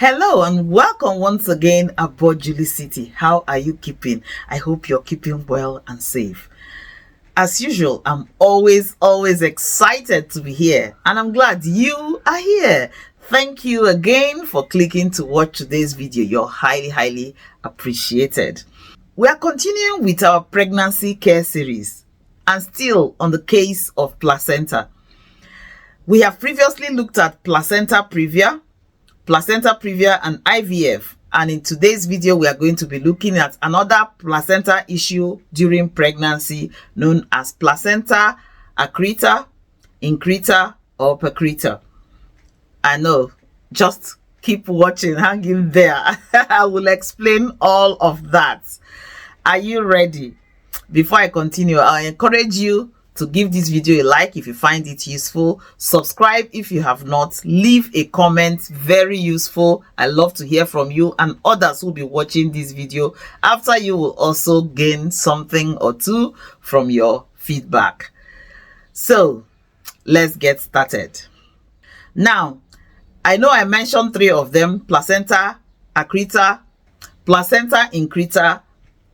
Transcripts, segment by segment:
Hello and welcome once again aboard JulieCity. How are you keeping? I hope you're keeping well and safe. As usual, I'm always excited to be here, and I'm glad you are here. Thank you again for clicking to watch today's video. You're highly appreciated. We are continuing with our pregnancy care series and still on the case of placenta. We have previously looked at placenta previa and IVF, and in today's video we are going to be looking at another placenta issue during pregnancy known as Placenta Accreta, Increta or Percreta. I know, just keep watching, hang in there. I will explain all of that. Are you ready? Before I continue, I encourage you to give this video a like if you find it useful. Subscribe if you have not. Leave a comment, very useful. I love to hear from you, and others who will be watching this video after you will also gain something or two from your feedback. So let's get started. Now, I know I mentioned three of them: Placenta Accreta, Placenta Increta,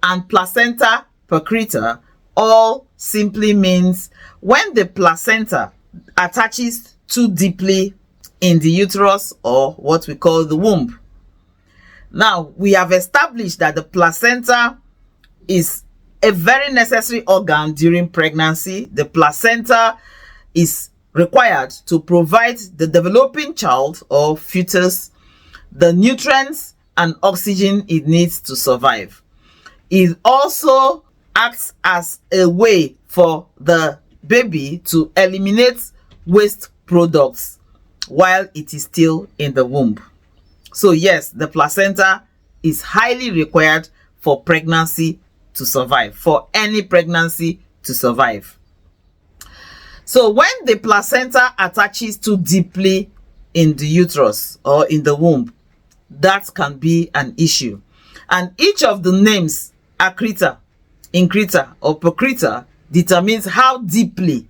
and Placenta Percreta. All simply means when the placenta attaches too deeply in the uterus, or what we call the womb. Now, we have established that the placenta is a very necessary organ during pregnancy. The placenta is required to provide the developing child or fetus the nutrients and oxygen it needs to survive. It also acts as a way for the baby to eliminate waste products while it is still in the womb. So yes, the placenta is highly required for pregnancy to survive, for any pregnancy to survive. So when the placenta attaches too deeply in the uterus or in the womb, that can be an issue. And each of the names, Accreta, Increta or Percreta, determines how deeply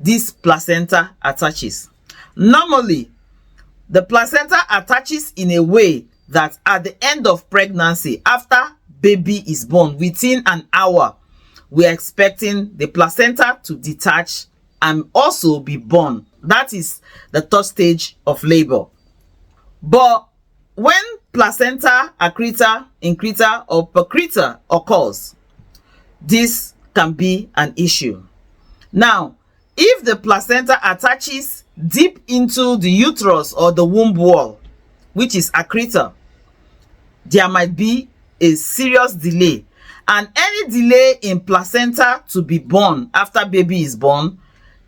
this placenta attaches. Normally, the placenta attaches in a way that at the end of pregnancy, after baby is born, within an hour, we are expecting the placenta to detach and also be born. That is the third stage of labor. But when Placenta Accreta, Increta or Percreta occurs, this can be an issue. Now, if the placenta attaches deep into the uterus or the womb wall, which is accreta, there might be a serious delay. And any delay in placenta to be born after baby is born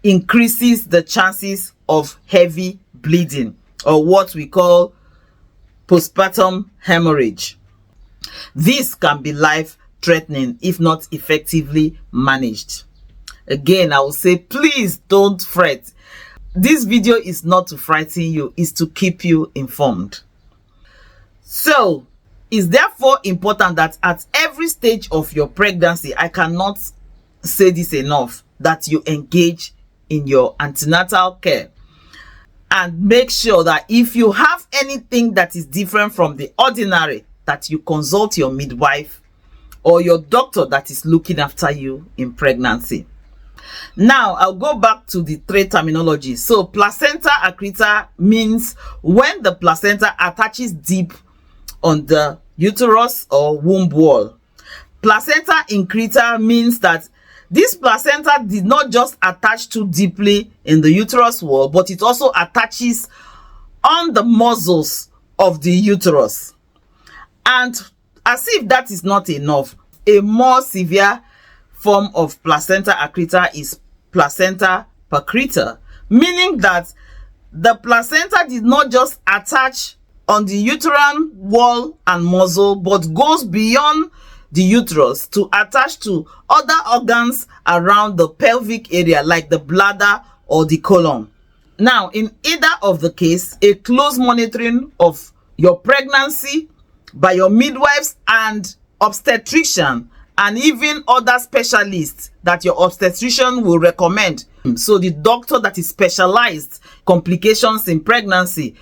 increases the chances of heavy bleeding, or what we call postpartum hemorrhage. This can be life-threatening if not effectively managed. Again, I will say, please don't fret. This video is not to frighten you, it's to keep you informed. So, it's therefore important that at every stage of your pregnancy, I cannot say this enough, that you engage in your antenatal care. And make sure that if you have anything that is different from the ordinary, that you consult your midwife or your doctor that is looking after you in pregnancy. Now, I'll go back to the three terminologies. So, Placenta Accreta means when the placenta attaches deep on the uterus or womb wall. Placenta Increta means that this placenta did not just attach too deeply in the uterus wall, but it also attaches on the muscles of the uterus. And as if that is not enough, a more severe form of Placenta Accreta is Placenta Percreta, meaning that the placenta did not just attach on the uterine wall and muscle, but goes beyond the uterus to attach to other organs around the pelvic area, like the bladder or the colon. Now, in either of the case, a close monitoring of your pregnancy by your midwives and obstetrician, and even other specialists that your obstetrician will recommend. So the doctor that is specialized complications in pregnancy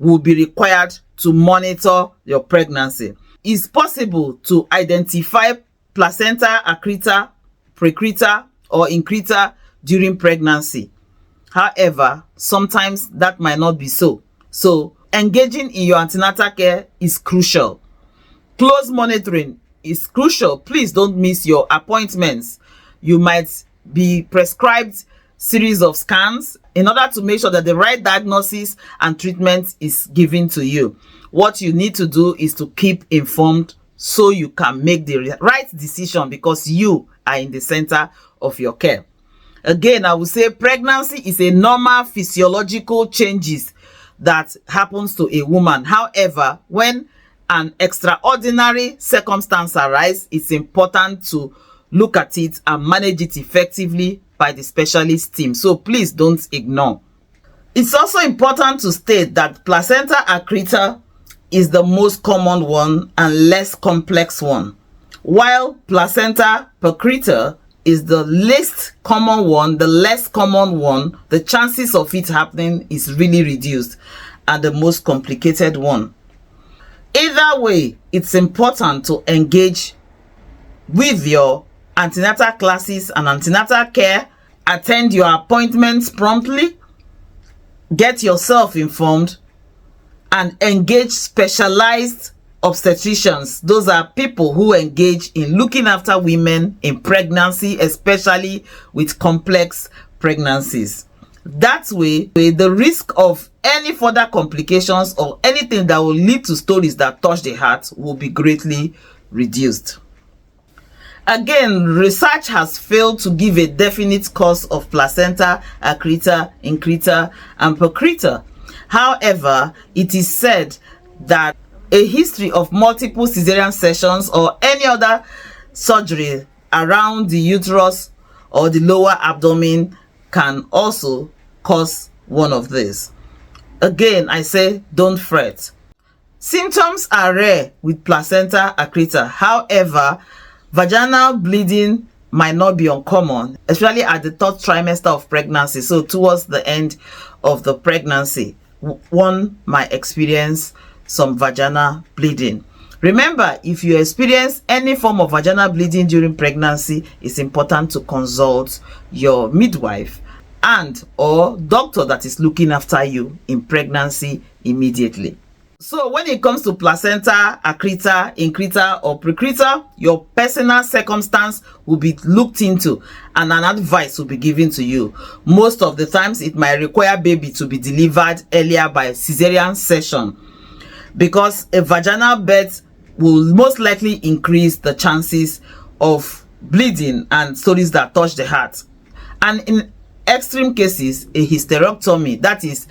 will be required to monitor your pregnancy. It's possible to identify Placenta Accreta Percreta or Increta during pregnancy. However, sometimes that might not be so. So engaging in your antenatal care is crucial. Close monitoring is crucial. Please don't miss your appointments. You might be prescribed series of scans in order to make sure that the right diagnosis and treatment is given to you. What you need to do is to keep informed so you can make the right decision, because you are in the center of your care. Again, I would say pregnancy is a normal physiological changes that happens to a woman. However, when an extraordinary circumstance arises, it's important to look at it and manage it effectively by the specialist team. So please don't ignore. It's also important to state that Placenta Accreta is the most common one and less complex one, while Placenta Percreta is the least common one, the less common one. The chances of it happening is really reduced, and the most complicated one. Either way, it's important to engage with your antenatal classes and antenatal care, attend your appointments promptly, get yourself informed, and engage specialized obstetricians. Those are people who engage in looking after women in pregnancy, especially with complex pregnancies. That way, the risk of any further complications or anything that will lead to stories that touch the heart will be greatly reduced. Again, research has failed to give a definite cause of Placenta Accreta, Increta, and Percreta. However, it is said that a history of multiple cesarean sections or any other surgery around the uterus or the lower abdomen can also cause one of these. Again, I say don't fret. Symptoms are rare with Placenta Accreta. However, vaginal bleeding might not be uncommon, especially at the third trimester of pregnancy. So towards the end of the pregnancy, one might experience some vaginal bleeding. Remember, if you experience any form of vaginal bleeding during pregnancy, it's important to consult your midwife and or doctor that is looking after you in pregnancy immediately. So when it comes to Placenta Accreta, Increta, or Percreta, your personal circumstance will be looked into and an advice will be given to you. Most of the times, it might require baby to be delivered earlier by cesarean section, because a vaginal birth will most likely increase the chances of bleeding and stories that touch the heart. And in extreme cases, a hysterectomy, that is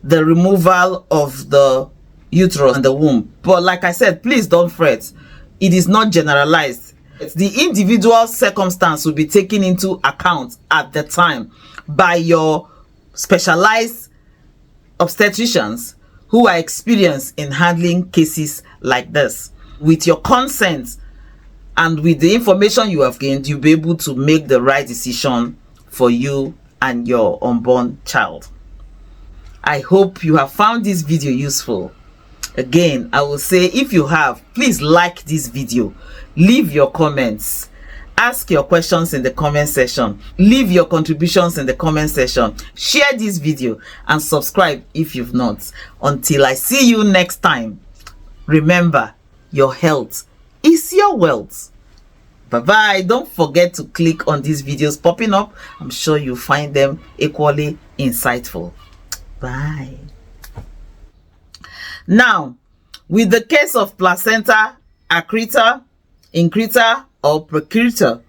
the removal of the uterus and the womb. But like I said, please don't fret. It is not generalized. The individual circumstance will be taken into account at the time by your specialized obstetricians who are experienced in handling cases like this. With your consent and with the information you have gained, you'll be able to make the right decision for you and your unborn child. I hope you have found this video useful. Again, I will say, if you have, please like this video, leave your comments, ask your questions in the comment section, leave your contributions in the comment section, share this video, and subscribe if you've not. Until I see you next time, remember, your health is your wealth. Bye-bye. Don't forget to click on these videos popping up. I'm sure you'll find them equally insightful. Bye. Now, with the case of Placenta Accreta, Increta, or Percreta,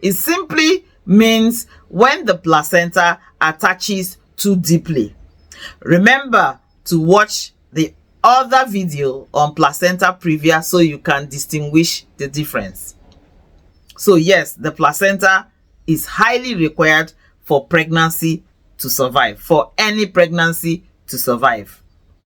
it simply means when the placenta attaches too deeply. Remember to watch the other video on placenta previa so you can distinguish the difference. So yes, the placenta is highly required for pregnancy to survive, for any pregnancy to survive.